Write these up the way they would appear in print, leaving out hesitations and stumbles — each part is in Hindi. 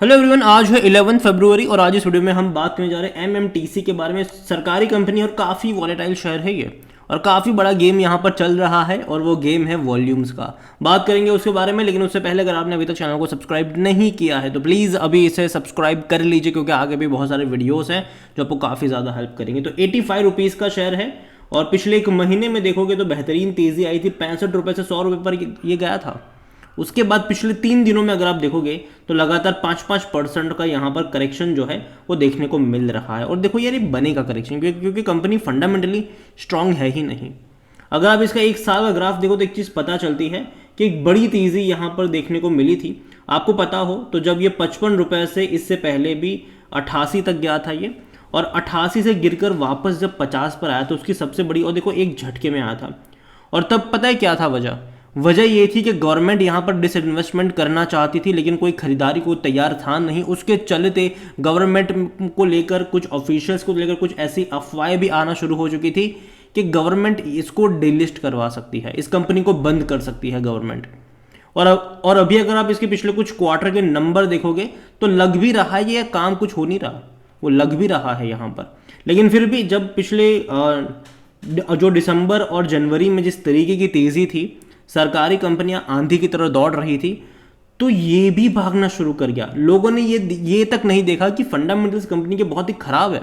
हेलो एवरीवन, आज है 11 फरवरी और आज इस वीडियो में हम बात करने जा रहे हैं एमएमटीसी के बारे में। सरकारी कंपनी और काफ़ी वॉलेटाइल शेयर है ये, और काफ़ी बड़ा गेम यहाँ पर चल रहा है और वो गेम है वॉल्यूम्स का। बात करेंगे उसके बारे में, लेकिन उससे पहले अगर आपने अभी तक चैनल को सब्सक्राइब नहीं किया है तो प्लीज़ अभी इसे सब्सक्राइब कर लीजिए, क्योंकि आगे भी बहुत सारे वीडियोज़ हैं जो आपको काफ़ी ज़्यादा हेल्प करेंगे। तो 85 रुपीज़ का शेयर है और पिछले एक महीने में देखोगे तो बेहतरीन तेज़ी आई थी। 65 रुपये से 100 रुपये पर ये गया था। उसके बाद पिछले 3 दिनों में अगर आप देखोगे तो लगातार 5-5% का यहाँ पर करेक्शन जो है वो देखने को मिल रहा है। और देखो यार, ये बनेगा करेक्शन क्योंकि कंपनी फंडामेंटली स्ट्रांग है ही नहीं। अगर आप इसका एक साल का ग्राफ देखो तो एक चीज़ पता चलती है कि एक बड़ी तेज़ी यहाँ पर देखने को मिली थी। आपको पता हो तो जब ये 55 रुपये से इससे पहले भी 88 तक गया था ये, और 88 से गिरकर वापस जब 50 पर आया तो उसकी सबसे बड़ी, और देखो एक झटके में आया था। और तब पता है क्या था वजह ये थी कि गवर्नमेंट यहाँ पर डिसइन्वेस्टमेंट करना चाहती थी, लेकिन कोई खरीदारी को तैयार था नहीं। उसके चलते गवर्नमेंट को लेकर, कुछ ऑफिशियल्स को लेकर कुछ ऐसी अफवाहें भी आना शुरू हो चुकी थी कि गवर्नमेंट इसको डिलिस्ट करवा सकती है, इस कंपनी को बंद कर सकती है गवर्नमेंट। और अभी अगर आप इसके पिछले कुछ क्वार्टर के नंबर देखोगे तो लग भी रहा है ये काम कुछ हो नहीं रहा, वो लग भी रहा है यहाँ पर। लेकिन फिर भी जब पिछले जो दिसंबर और जनवरी में जिस तरीके की तेज़ी थी, सरकारी कंपनियां आंधी की तरह दौड़ रही थी, तो ये भी भागना शुरू कर गया। लोगों ने ये तक नहीं देखा कि फंडामेंटल्स कंपनी के बहुत ही खराब है।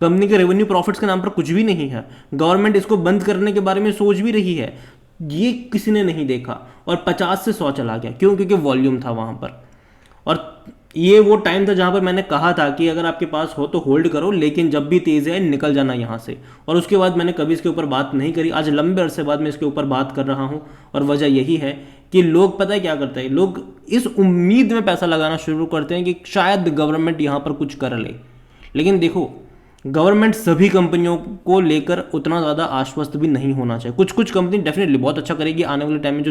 कंपनी के रेवेन्यू प्रॉफिट्स के नाम पर कुछ भी नहीं है। गवर्नमेंट इसको बंद करने के बारे में सोच भी रही है, ये किसी ने नहीं देखा। और 50 से 100 चला गया। क्यों? क्योंकि वॉल्यूम था वहां पर। और ये वो टाइम था जहां पर मैंने कहा था कि अगर आपके पास हो तो होल्ड करो, लेकिन जब भी तेज है निकल जाना यहाँ से। और उसके बाद मैंने कभी इसके ऊपर बात नहीं करी। आज लंबे अरसे बाद मैं इसके ऊपर बात कर रहा हूँ, और वजह यही है कि लोग, पता है क्या करते हैं, लोग इस उम्मीद में पैसा लगाना शुरू करते हैं कि शायद गवर्नमेंट यहाँ पर कुछ कर ले। लेकिन देखो, गवर्नमेंट सभी कंपनियों को लेकर उतना ज़्यादा आश्वस्त भी नहीं होना चाहिए। कुछ कुछ कंपनी डेफिनेटली बहुत अच्छा करेगी आने वाले टाइम में,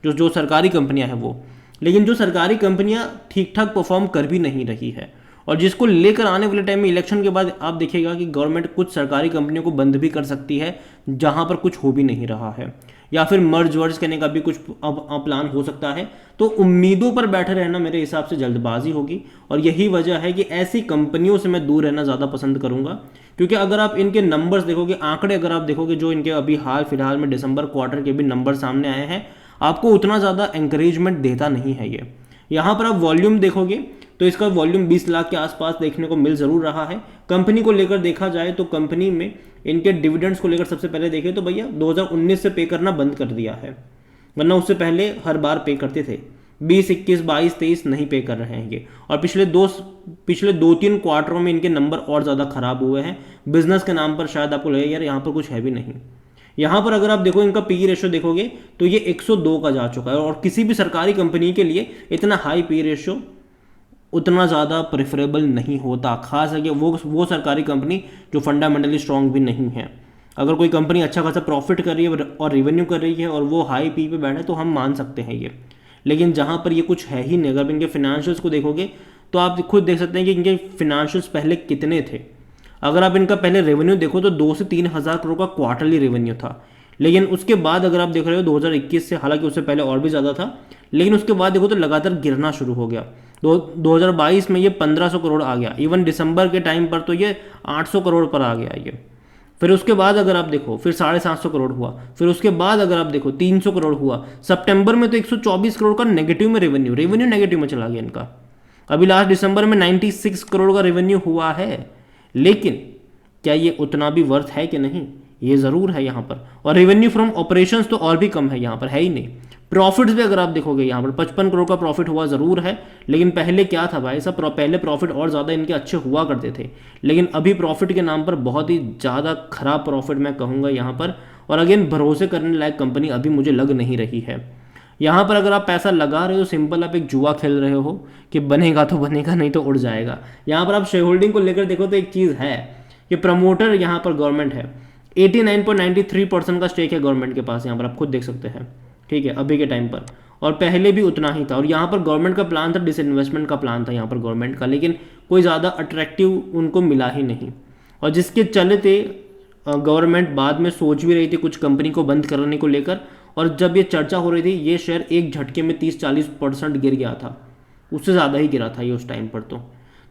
जो सरकारी कंपनियां हैं वो। लेकिन जो सरकारी कंपनियां ठीक ठाक परफॉर्म कर भी नहीं रही है, और जिसको लेकर आने वाले टाइम में इलेक्शन के बाद आप देखिएगा कि गवर्नमेंट कुछ सरकारी कंपनियों को बंद भी कर सकती है जहां पर कुछ हो भी नहीं रहा है, या फिर मर्ज वर्ज करने का भी कुछ अब प्लान हो सकता है। तो उम्मीदों पर बैठे रहना मेरे हिसाब से जल्दबाजी होगी, और यही वजह है कि ऐसी कंपनियों से मैं दूर रहना ज़्यादा पसंद करूंगा। क्योंकि अगर आप इनके नंबर्स देखोगे, आंकड़े अगर आप देखोगे, जो इनके अभी हाल फिलहाल में दिसंबर क्वार्टर के भी नंबर सामने आए हैं, आपको उतना ज़्यादा एंकरेजमेंट देता नहीं है ये। यहाँ पर आप वॉल्यूम देखोगे तो इसका वॉल्यूम 20 लाख के आसपास देखने को मिल जरूर रहा है। कंपनी को लेकर देखा जाए तो कंपनी में इनके डिविडेंड्स को लेकर सबसे पहले देखें तो भैया 2019 से पे करना बंद कर दिया है, वरना उससे पहले हर बार पे करते थे। 20, 21, 22, 23 नहीं पे कर रहे हैं ये। और पिछले 2-3 क्वार्टरों में इनके नंबर और ज़्यादा खराब हुए हैं। बिजनेस के नाम पर शायद आपको लगे यार यहाँ पर कुछ है भी नहीं। यहाँ पर अगर आप देखो, इनका पी रेशियो देखोगे तो ये 102 का जा चुका है, और किसी भी सरकारी कंपनी के लिए इतना हाई पी रेशियो उतना ज़्यादा प्रेफरेबल नहीं होता, खास है कि वो सरकारी कंपनी जो फंडामेंटली स्ट्रांग भी नहीं है। अगर कोई कंपनी अच्छा खासा प्रॉफिट कर रही है और रेवेन्यू कर रही है और वो हाई पी पे बैठे तो हम मान सकते हैं ये। लेकिन जहाँ पर ये कुछ है ही नहीं, अगर इनके फिनेंशियल्स को देखोगे तो आप खुद देख सकते हैं कि इनके फिनेंशियल्स पहले कितने थे। अगर आप इनका पहले रेवेन्यू देखो तो 2 से 3 हज़ार करोड़ का क्वार्टरली रेवेन्यू था। लेकिन उसके बाद अगर आप देख रहे हो 2021 से, हालांकि उससे पहले और भी ज़्यादा था, लेकिन उसके बाद देखो तो लगातार गिरना शुरू हो गया। 2022 में ये 1500 करोड़ आ गया। इवन दिसंबर के टाइम पर तो ये 800 करोड़ पर आ गया ये। फिर उसके बाद अगर आप देखो फिर 750 करोड़ हुआ। फिर उसके बाद अगर आप देखो 300 करोड़ हुआ। सितंबर में तो 124 करोड़ का नेगेटिव में रेवेन्यू नेगेटिव में चला गया इनका। अभी लास्ट दिसंबर में 96 करोड़ का रेवेन्यू हुआ है। लेकिन क्या ये उतना भी वर्थ है कि नहीं? ये ज़रूर है यहाँ पर। और रेवेन्यू फ्रॉम ऑपरेशंस तो और भी कम है यहाँ पर, है ही नहीं। प्रॉफिट्स भी अगर आप देखोगे यहाँ पर 55 करोड़ का प्रॉफिट हुआ ज़रूर है, लेकिन पहले क्या था भाई साहब, पहले प्रॉफिट और ज़्यादा इनके अच्छे हुआ करते थे। लेकिन अभी प्रॉफिट के नाम पर बहुत ही ज़्यादा खराब प्रॉफिट मैं कहूँगा यहाँ पर। और अगेन, भरोसे करने लायक कंपनी अभी मुझे लग नहीं रही है। यहाँ पर अगर आप पैसा लगा रहे हो, सिंपल आप एक जुआ खेल रहे हो कि बनेगा तो बनेगा, नहीं तो उड़ जाएगा। यहाँ पर आप शेयर होल्डिंग को लेकर देखो तो एक चीज़ है कि प्रमोटर यहाँ पर गवर्नमेंट है। 89.93% का स्टेक है गवर्नमेंट के पास, यहाँ पर आप खुद देख सकते हैं, ठीक है, अभी के टाइम पर। और पहले भी उतना ही था। और यहाँ पर गवर्नमेंट का प्लान था, डिसइन्वेस्टमेंट का प्लान था यहाँ पर गवर्नमेंट का, लेकिन कोई ज़्यादा अट्रैक्टिव उनको मिला ही नहीं। और जिसके चलते गवर्नमेंट बाद में सोच भी रही थी कुछ कंपनी को बंद करने को लेकर। और जब ये चर्चा हो रही थी, ये शेयर एक झटके में 30-40% गिर गया था। उससे ज़्यादा ही गिरा था ये उस टाइम पर।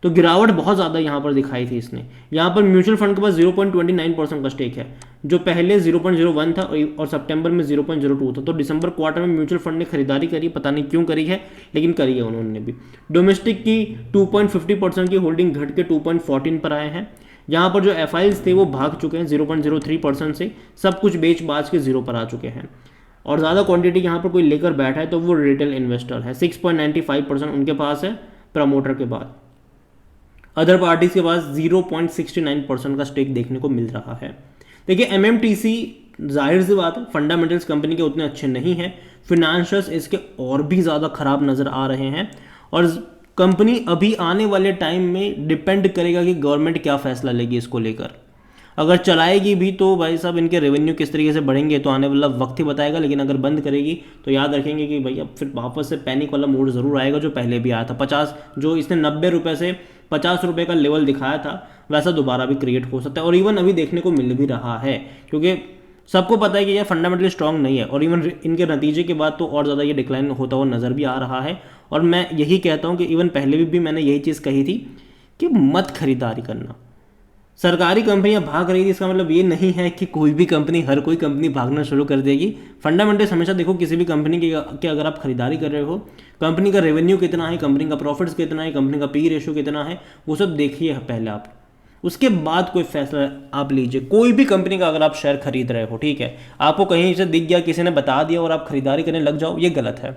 तो गिरावट बहुत ज़्यादा यहाँ पर दिखाई थी इसने। यहाँ पर म्यूचुअल फंड के पास 0.29% का स्टेक है, जो पहले 0.01 था और सितंबर में 0.02 था। तो दिसंबर क्वार्टर में म्यूचुअल फंड ने खरीदारी करी, पता नहीं क्यों करी है, लेकिन करी है उन्होंने भी। डोमेस्टिक की 2.50% की होल्डिंग घट के 2.14 पर आए हैं। यहाँ पर जो एफआईएल्स थे वो भाग चुके हैं 0.03% से, सब कुछ बेच बाज के 0 पर आ चुके हैं। और ज़्यादा क्वांटिटी यहाँ पर कोई लेकर बैठा है तो वो रिटेल इन्वेस्टर है, 6.95% उनके पास है प्रमोटर के बाद। अदर पार्टीज के पास 0.69% का स्टेक देखने को मिल रहा है। देखिए एमएमटीसी, जाहिर सी बात है, फंडामेंटल्स कंपनी के उतने अच्छे नहीं हैं, फिनेंशियल्स इसके और भी ज़्यादा खराब नज़र आ रहे हैं। और कंपनी अभी आने वाले टाइम में डिपेंड करेगा कि गवर्नमेंट क्या फैसला लेगी इसको लेकर। अगर चलाएगी भी तो भाई साहब इनके रेवेन्यू किस तरीके से बढ़ेंगे तो आने वाला वक्त ही बताएगा, लेकिन अगर बंद करेगी तो याद रखेंगे कि भाई अब फिर वापस से पैनिक वाला मोड ज़रूर आएगा जो पहले भी आया था। 50 जो इसने 90 रुपये से 50 रुपये का लेवल दिखाया था वैसा दोबारा भी क्रिएट हो सकता है, और इवन अभी देखने को मिल भी रहा है, क्योंकि सबको पता है कि यह फंडामेंटली स्ट्रांग नहीं है। और इवन इनके नतीजे के बाद तो और ज़्यादा ये डिक्लाइन होता हुआ नज़र भी आ रहा है। और मैं यही कहता हूँ कि इवन पहले भी मैंने यही चीज़ कही थी कि मत खरीदारी करना। सरकारी कंपनियां भाग रही थी, इसका मतलब ये नहीं है कि कोई भी कंपनी, हर कोई कंपनी भागना शुरू कर देगी। फंडामेंटल्स हमेशा देखो किसी भी कंपनी की अगर आप खरीदारी कर रहे हो, कंपनी का रेवेन्यू कितना है, कंपनी का प्रॉफिट्स कितना है, कंपनी का पी रेशियो कितना है, वो सब देखिए पहले आप, उसके बाद कोई फैसला आप लीजिए। कोई भी कंपनी का अगर आप शेयर खरीद रहे हो, ठीक है, आपको कहीं से दिख गया, किसी ने बता दिया और आप खरीदारी करने लग जाओ, ये गलत है।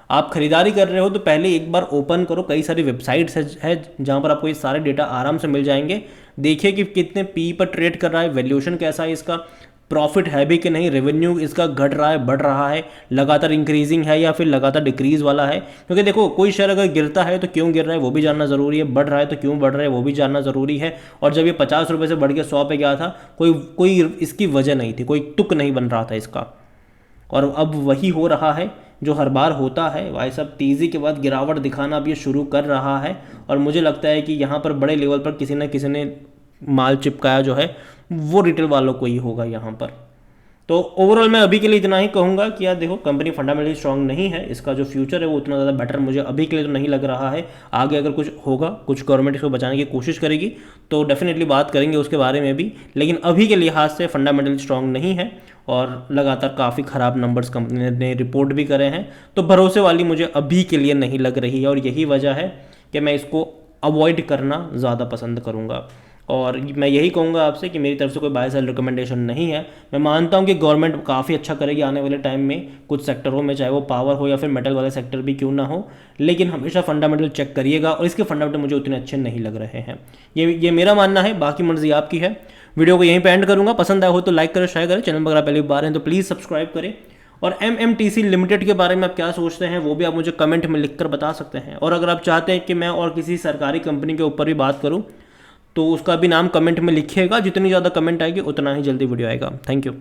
आप खरीदारी कर रहे हो तो पहले एक बार ओपन करो, कई सारी वेबसाइट्स है जहाँ पर आपको ये सारे डेटा आराम से मिल जाएंगे। देखिए कि कितने पी पर ट्रेड कर रहा है, वैल्यूएशन कैसा है इसका, प्रॉफिट है भी कि नहीं, रेवेन्यू इसका घट रहा है, बढ़ रहा है, लगातार इंक्रीजिंग है या फिर लगातार डिक्रीज वाला है। क्योंकि देखो कोई शेयर अगर गिरता है तो क्यों गिर रहा है वो भी जानना ज़रूरी है, बढ़ रहा है तो क्यों बढ़ रहा है वो भी जानना ज़रूरी है। और जब ये 50 रुपये से बढ़ के 100 पे गया था, कोई इसकी वजह नहीं थी, कोई तुक नहीं बन रहा था इसका। और अब वही हो रहा है जो हर बार होता है भाई साहब, तेज़ी के बाद गिरावट दिखाना अब ये शुरू कर रहा है। और मुझे लगता है कि यहाँ पर बड़े लेवल पर किसी न किसी ने माल चिपकाया जो है वो रिटेल वालों को ही होगा यहाँ पर। तो ओवरऑल मैं अभी के लिए इतना ही कहूँगा कि यार देखो कंपनी फंडामेंटली स्ट्रांग नहीं है, इसका जो फ्यूचर है वो उतना ज़्यादा बेटर मुझे अभी के लिए तो नहीं लग रहा है। आगे अगर कुछ होगा, कुछ गवर्नमेंट इसको बचाने की कोशिश करेगी तो डेफिनेटली बात करेंगे उसके बारे में भी, लेकिन अभी के लिहाज से फंडामेंटली स्ट्रांग नहीं है और लगातार काफ़ी ख़राब नंबर्स कंपनी ने रिपोर्ट भी करे हैं। तो भरोसे वाली मुझे अभी के लिए नहीं लग रही है और यही वजह है कि मैं इसको अवॉइड करना ज़्यादा पसंद करूँगा। और मैं यही कहूँगा आपसे कि मेरी तरफ से कोई बाय सेल रिकमेंडेशन नहीं है। मैं मानता हूँ कि गवर्नमेंट काफ़ी अच्छा करेगी आने वाले टाइम में कुछ सेक्टरों में, चाहे वो पावर हो या फिर मेटल वाले सेक्टर भी क्यों ना हो, लेकिन हमेशा फंडामेंटल चेक करिएगा। और इसके फंडामेंटल मुझे उतने अच्छे नहीं लग रहे हैं, ये मेरा मानना है, बाकी मर्जी आपकी है। वीडियो को यहीं पे एंड करूँगा, पसंद आया हो तो लाइक करें, शेयर करें, चैनल पर अगर पहली बार हैं तो प्लीज़ सब्सक्राइब करें। और एमएमटीसी लिमिटेड के बारे में आप क्या सोचते हैं वो भी आप मुझे कमेंट में लिखकर बता सकते हैं। और अगर आप चाहते हैं कि मैं और किसी सरकारी कंपनी के ऊपर भी बात करूं तो उसका भी नाम कमेंट में लिखिएगा, जितनी ज़्यादा कमेंट आएगी उतना ही जल्दी वीडियो आएगा। Thank you.